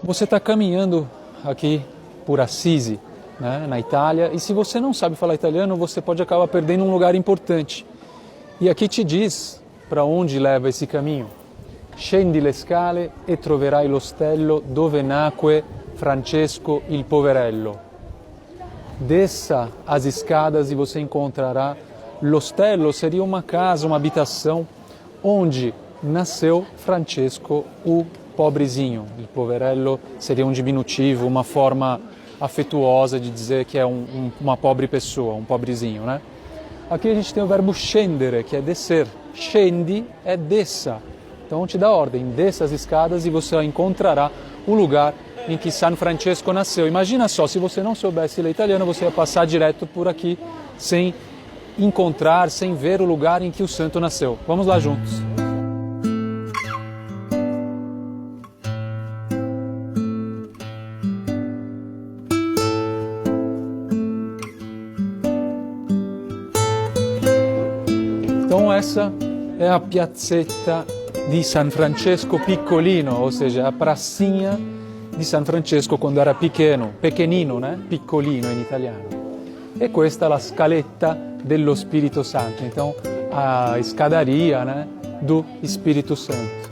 Você está caminhando aqui por Assisi, né, na Itália, e se você não sabe falar italiano, você pode acabar perdendo um lugar importante. E aqui te diz para onde leva esse caminho. Scendi le scale e troverai l'ostello dove nacque Francesco il Poverello. Desça as escadas e você encontrará l'ostello, seria uma casa, uma habitação, onde nasceu Francesco o pobrezinho. Il Poverello seria um diminutivo, uma forma afetuosa de dizer que é uma pobre pessoa, um pobrezinho, né? Aqui a gente tem o verbo scendere, que é descer. Scendi é desça. Então te dá ordem, desça as escadas e você encontrará o lugar em que San Francesco nasceu. Imagina só, se você não soubesse ler italiano, você ia passar direto por aqui sem encontrar, sem ver o lugar em que o santo nasceu. Vamos lá juntos. Então essa é a piazzetta di San Francesco Piccolino, ou seja, a pracinha di San Francesco quando era pequenino, né? Piccolino in italiano. E questa è la scaletta dello Spirito Santo, então a escadaria, né, do Espírito Santo.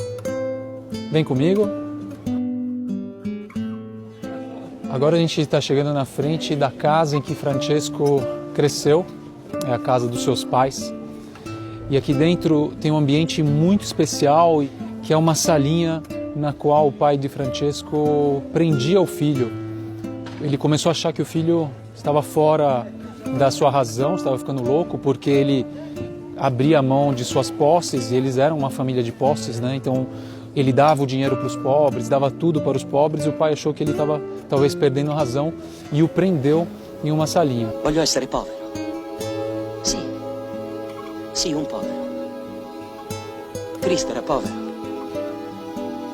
Vem comigo. Agora a gente está chegando na frente da casa em que Francesco cresceu, é a casa dos seus pais. E aqui dentro tem um ambiente muito especial, que é uma salinha na qual o pai de Francesco prendia o filho. Ele começou a achar que o filho estava fora da sua razão, estava ficando louco, porque ele abria a mão de suas posses, e eles eram uma família de posses, né? Então ele dava o dinheiro para os pobres, dava tudo para os pobres, e o pai achou que ele estava talvez perdendo a razão e o prendeu em uma salinha. Voglio essere povero. Sì. Sì, un povero. Cristo era povero.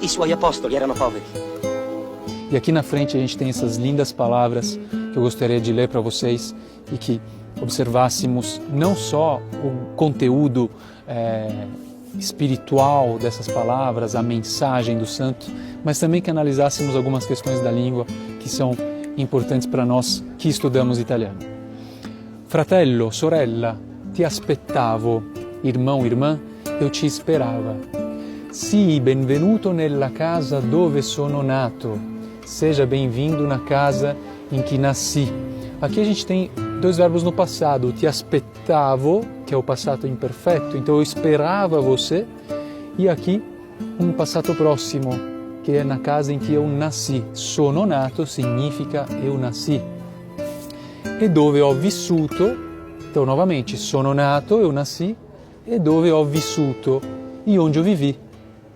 I suoi apostoli erano poveri. E aqui na frente a gente tem essas lindas palavras que eu gostaria de ler para vocês e que observássemos não só o conteúdo espiritual dessas palavras, a mensagem do santo, mas também que analisássemos algumas questões da língua que são importantes para nós que estudamos italiano. Fratello, sorella, ti aspettavo, irmão, irmã, eu te esperava. Sii benvenuto nella casa dove sono nato. Seja bem-vindo na casa em que nasci. Aqui a gente tem dois verbos no passado. Ti aspettavo, que é o passato imperfeito, então eu esperava você. E aqui um passato próximo, que é na casa em que eu nasci. Sono nato significa eu nasci. E dove ho vissuto, então novamente, sono nato, eu nasci, e dove ho vissuto, e onde eu vivi.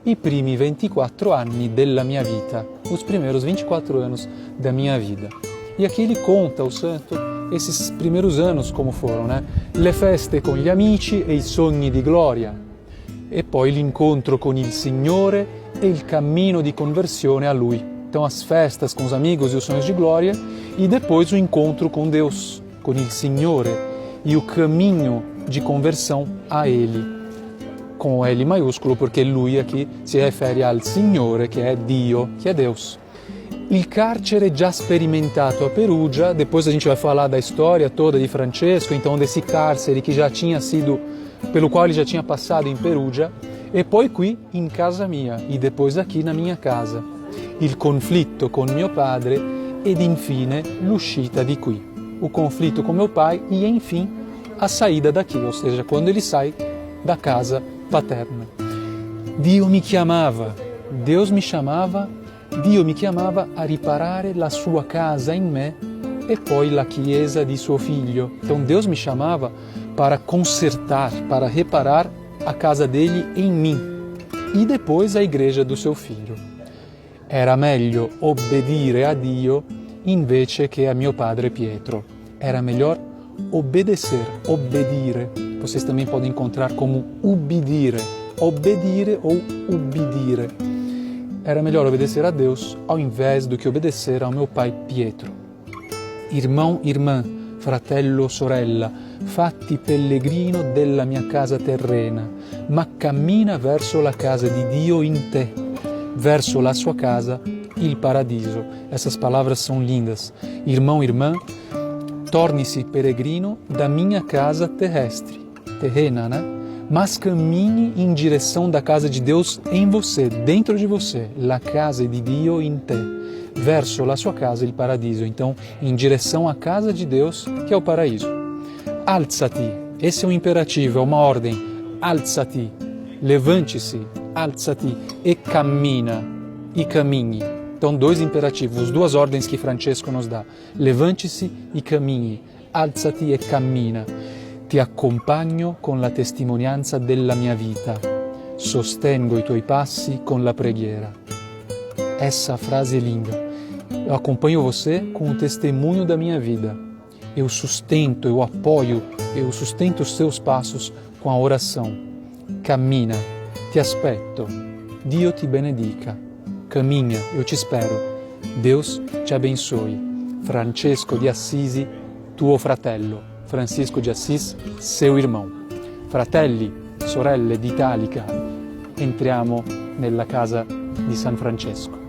I primi 24 anni della mia vita, os primeiros 24 anos da minha vida. E aqui ele conta, o santo, esses primeiros anos como foram, né? Le feste con gli amici e i sogni di gloria, e poi l'incontro con il Signore e il cammino di conversione a Lui. Então as festas com os amigos e os sonhos de glória, e depois o encontro com Deus, con il Signore, e o caminho de conversão a Ele. Com o L maiúsculo, porque lui aqui si refere al Signore, che è Dio, che è Deus. Il carcere già sperimentato a Perugia, depois a gente vai falar da história toda de Francesco, então desse cárcere que já tinha sido, pelo qual ele já tinha passado em Perugia, e poi qui in casa mia, e depois aqui na minha casa. Il conflitto con mio padre ed infine l'uscita di qui. O conflito com meu pai e, enfim, a saída daqui, ou seja, quando ele sai da casa paterna. Dio mi chiamava, Deus me chamava, Dio mi chiamava a riparare la sua casa in me e poi la chiesa di suo figlio. Então Deus me chamava para consertar, para reparar a casa dele em mim e depois a igreja do seu filho. Era meglio obbedire a Dio invece che a mio padre Pietro. Era melhor obedecer, obbedire. Vocês também podem encontrar como ubbidire, obedire ou ubbidire. Era melhor obedecer a Deus ao invés do que obedecer ao meu pai Pietro. Irmão, irmã, fratello, sorella, fatti pellegrino della mia casa terrena, ma cammina verso la casa di Dio in te, verso la sua casa il paradiso. Essas palavras são lindas. Irmão, irmã, torne-se peregrino da minha casa terrestre, terrena, né? Mas cammini em direção da casa de Deus em você, dentro de você, la casa di Dio in te, verso la sua casa, il paradiso. Então, em direção à casa de Deus, que é o paraíso. Alzati, esse é um imperativo, é uma ordem. Alzati, levante-se, alzati e cammina, e cammini. Então, dois imperativos, duas ordens que Francesco nos dá. Levante-se e cammini, alzati e cammina. Ti accompagno con la testimonianza della mia vita, sostengo i tuoi passi con la preghiera. Essa frase é linda. Eu acompanho você com o testemunho da minha vida. Eu sustento, eu apoio, eu sustento os seus passos com a oração. Cammina, ti aspetto, Dio ti benedica. Caminha, eu te espero. Deus te abençoe. Francesco di Assisi, tuo fratello. Francisco de Assis, seu irmão. Fratelli, sorelle d'Italica, entriamo nella casa di San Francesco.